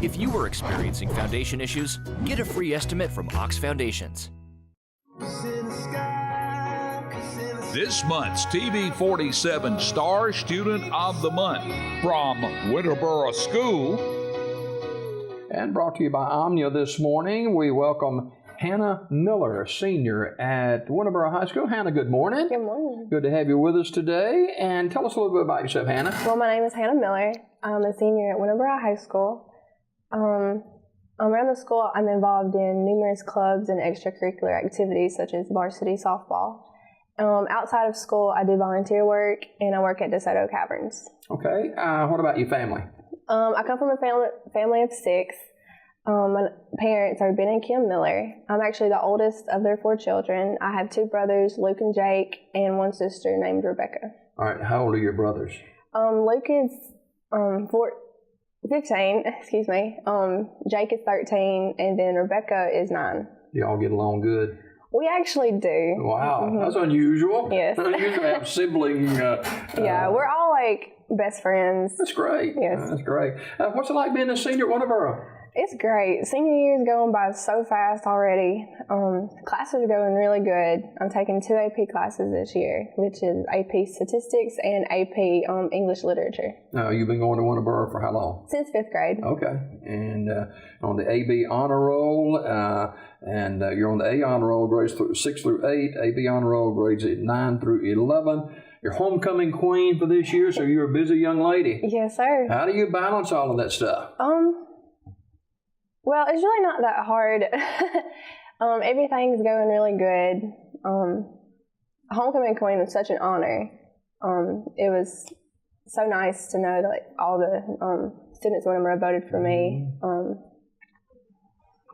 If you are experiencing foundation issues, get a free estimate from Ox Foundations. This month's TV 47 Star Student of the Month from Winterboro School. And brought to you by Omnia this morning, we welcome Hannah Miller, a senior at Winterboro High School. Hannah, good morning. Good morning. Good to have you with us today. And tell us a little bit about yourself, Hannah. Well, my name is Hannah Miller. I'm a senior at Winterboro High School. Around the school, I'm involved in numerous clubs and extracurricular activities such as varsity softball. Outside of school, I do volunteer work, and I work at DeSoto Caverns. Okay. What about your family? I come from a family of 6. My parents are Ben and Kim Miller. I'm actually the oldest of their 4 children. I have 2 brothers, Luke and Jake, and 1 sister named Rebecca. All right. How old are your brothers? Luke is 15, excuse me. Jake is 13, and then Rebecca is 9. You all get along good? We actually do. Wow, That's unusual. Yes. Unusually have sibling. Yeah, we're all like best friends. That's great. Yes. That's great. What's it like being a senior at Winterboro? It's great. Senior year is going by so fast already. Classes are going really good. I'm taking 2 AP classes this year, which is AP Statistics and AP English Literature. You've been going to Winterboro for how long? Since 5th grade. Okay. And on the AB Honor Roll, and you're on the A Honor Roll grades 6 through 8, AB Honor Roll grades 9 through 11. You're homecoming queen for this year, so you're a busy young lady. Yes, sir. How do you balance all of that stuff? Well, it's really not that hard. Everything's going really good. Homecoming queen was such an honor. It was so nice to know that all the students at Winterboro voted for me.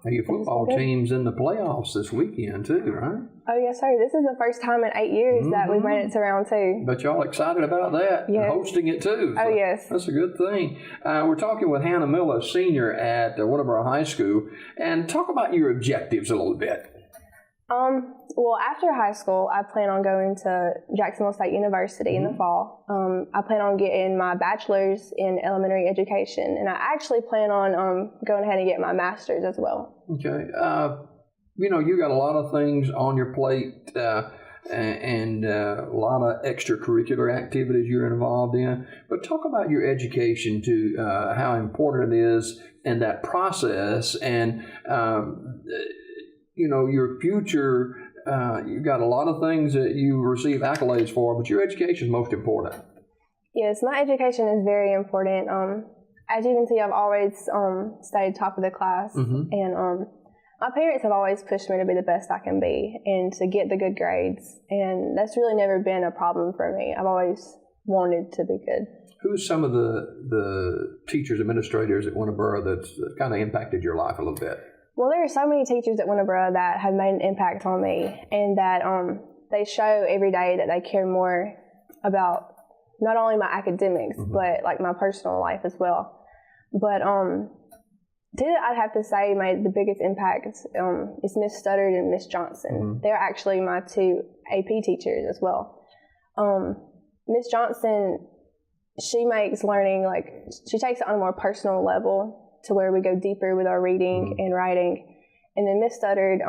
Your football team's in the playoffs this weekend too, right? Oh, yes, sir. This is the first time in 8 years that we've made it to round 2. But y'all excited about that? Yes. And hosting it too. Oh, yes. That's a good thing. We're talking with Hannah Miller, senior at Winterboro High School, and talk about your objectives a little bit. Well, after high school, I plan on going to Jacksonville State University in the fall. I plan on getting my bachelor's in elementary education, and I actually plan on going ahead and getting my master's as well. Okay. You got a lot of things on your plate and a lot of extracurricular activities you're involved in. But talk about your education too, how important it is in that process, and your future. You've got a lot of things that you receive accolades for, but your education is most important. Yes, my education is very important. As you can see, I've always stayed top of the class, and my parents have always pushed me to be the best I can be and to get the good grades, and that's really never been a problem for me. I've always wanted to be good. Who's some of the teachers, administrators at Winterboro that kind of impacted your life a little bit? Well, there are so many teachers at Winterboro that have made an impact on me, and that they show every day that they care more about not only my academics, but like my personal life as well. But two that I'd have to say made the biggest impact is Miss Studdard and Miss Johnson. They're actually my 2 AP teachers as well. Miss Johnson, she makes learning, she takes it on a more personal level to where we go deeper with our reading and writing. And then Miss Studdard,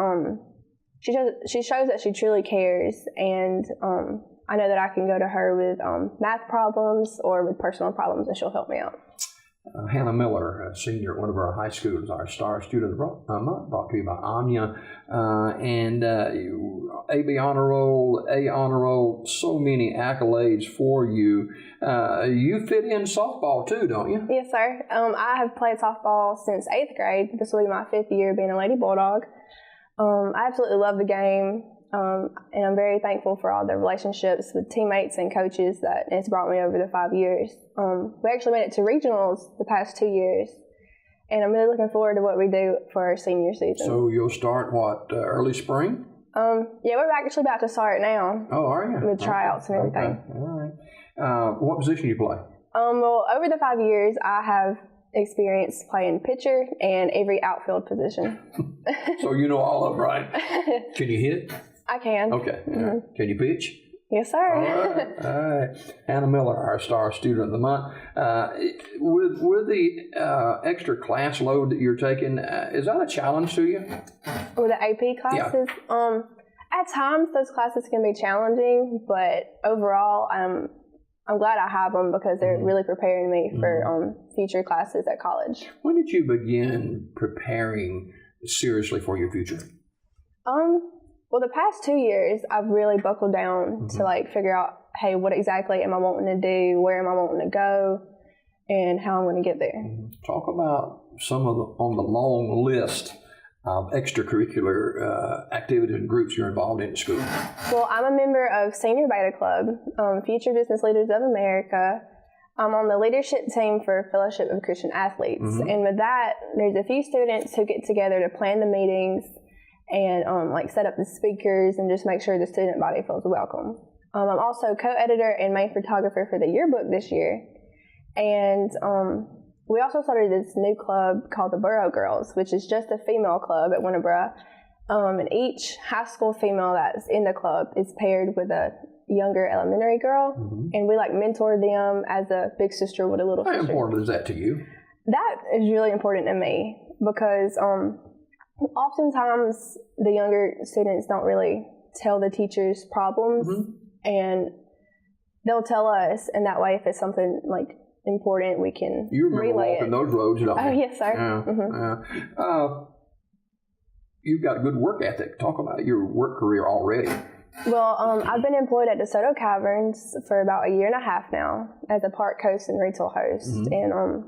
she shows that she truly cares, and I know that I can go to her with math problems or with personal problems, and she'll help me out. Hannah Miller, a senior at Winterboro High School, is our Star Student of the Month, brought to you by Omnia. And AB Honor Roll, A Honor Roll, so many accolades for you. You fit in softball too, don't you? Yes, sir. I have played softball since 8th grade. This will be my 5th year being a Lady Bulldog. I absolutely love the game. And I'm very thankful for all the relationships with teammates and coaches that it's brought me over the 5 years. We actually made it to regionals the past 2 years, and I'm really looking forward to what we do for our senior season. So you'll start, early spring? Yeah, we're actually about to start now. Oh, are you? With tryouts and everything. Okay. All right. What position do you play? Well, over the 5 years, I have experience playing pitcher and every outfield position. So you know all of them, right? Can you hit? I can. Okay. Can you pitch? Yes, sir. All right. Hannah Miller, our Star Student of the Month. With the extra class load that you're taking, is that a challenge to you? With the AP classes? Yeah. At times, those classes can be challenging, but overall, I'm glad I have them because they're really preparing me for future classes at college. When did you begin preparing seriously for your future? Well, the past 2 years, I've really buckled down to like figure out, hey, what exactly am I wanting to do? Where am I wanting to go? And how I'm going to get there. Talk about some of on the long list of extracurricular activities and groups you're involved in at school. Well, I'm a member of Senior Beta Club, Future Business Leaders of America. I'm on the leadership team for Fellowship of Christian Athletes. And with that, there's a few students who get together to plan the meetings and like set up the speakers and just make sure the student body feels welcome. I'm also co-editor and main photographer for the yearbook this year. And we also started this new club called the Borough Girls, which is just a female club at Winterboro. And each high school female that's in the club is paired with a younger elementary girl. And we like mentor them as a big sister with a little sister. How important is that to you? That is really important to me because oftentimes the younger students don't really tell the teachers problems and they'll tell us, and that way if it's something like important we can you remember relay walking it. Those roads, don't you? Oh yes, sir. You've got a good work ethic. Talk about your work career already. Well, I've been employed at DeSoto Caverns for about 1.5 years now as a park host and retail host, and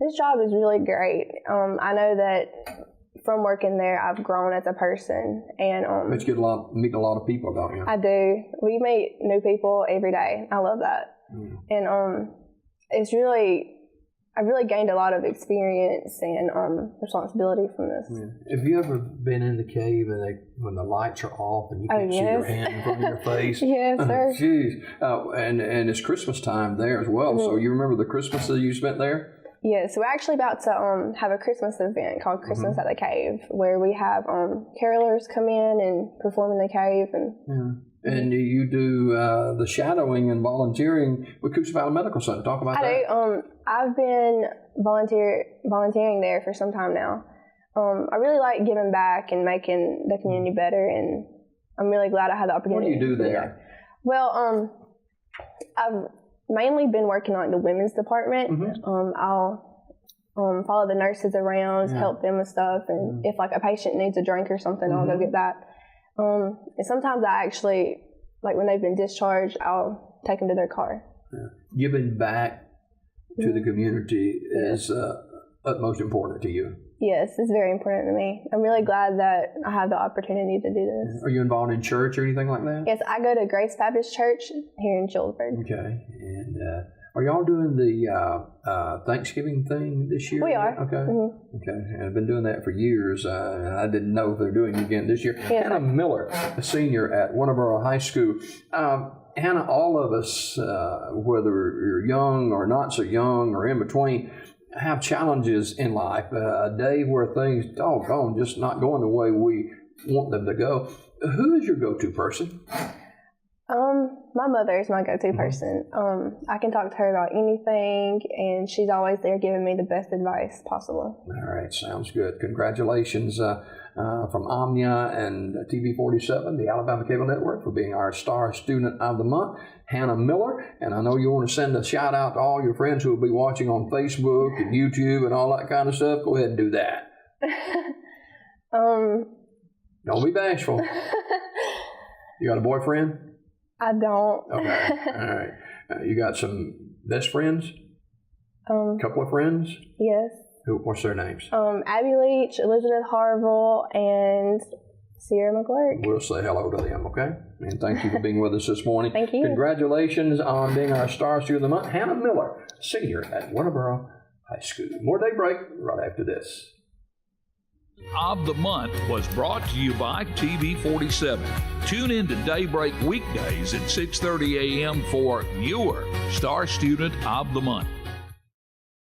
this job is really great. I know that from working there, I've grown as a person, and but you get meet a lot of people, don't you? I do. We meet new people every day. I love that, and it's really, I've really gained a lot of experience and responsibility from this. Have you ever been in the cave and when the lights are off and you can see your hand in front of your face? Yes, sir. Jeez, and it's Christmas time there as well. So you remember the Christmas that you spent there? Yes, we're actually about to have a Christmas event called Christmas at the Cave, where we have carolers come in and perform in the cave. And you do the shadowing and volunteering with Coosa Valley Medical Center. Talk about that. I do. I've been volunteering there for some time now. I really like giving back and making the community better, and I'm really glad I had the opportunity. What do you do to there? that. Well, I've mainly been working on the women's department. I'll follow the nurses around, help them with stuff, and if like a patient needs a drink or something, I'll go get that. And sometimes I actually, like when they've been discharged, I'll take them to their car. Giving back to the community is utmost important to you. Yes, it's very important to me. I'm really glad that I have the opportunity to do this. Are you involved in church or anything like that? Yes, I go to Grace Baptist Church here in Childersburg. Okay. And are y'all doing the Thanksgiving thing this year? We are. Okay. Okay. And I've been doing that for years. And I didn't know if they're doing it again this year. Yeah. Hannah Miller, a senior at Winterboro High School. Hannah, all of us, whether you're young or not so young or in between, have challenges in life. A day where things, doggone, just not going the way we want them to go. Who is your go-to person? My mother is my go-to person. I can talk to her about anything, and she's always there giving me the best advice possible. All right, sounds good. Congratulations from Omnia and TV47, the Alabama Cable Network, for being our Star Student of the Month, Hannah Miller. And I know you want to send a shout out to all your friends who will be watching on Facebook and YouTube and all that kind of stuff. Go ahead and do that. Don't be bashful. You got a boyfriend? I don't. Okay. All right. You got some best friends? Couple of friends? Yes. What's their names? Abby Leach, Elizabeth Harville, and Sierra McClurk. We'll say hello to them, okay? And thank you for being with us this morning. Thank you. Congratulations on being our Star Student of the Month, Hannah Miller, senior at Winterboro High School. More Daybreak right after this. Of the Month was brought to you by TV47. Tune in to Daybreak weekdays at 6:30 a.m. for your Star Student of the Month.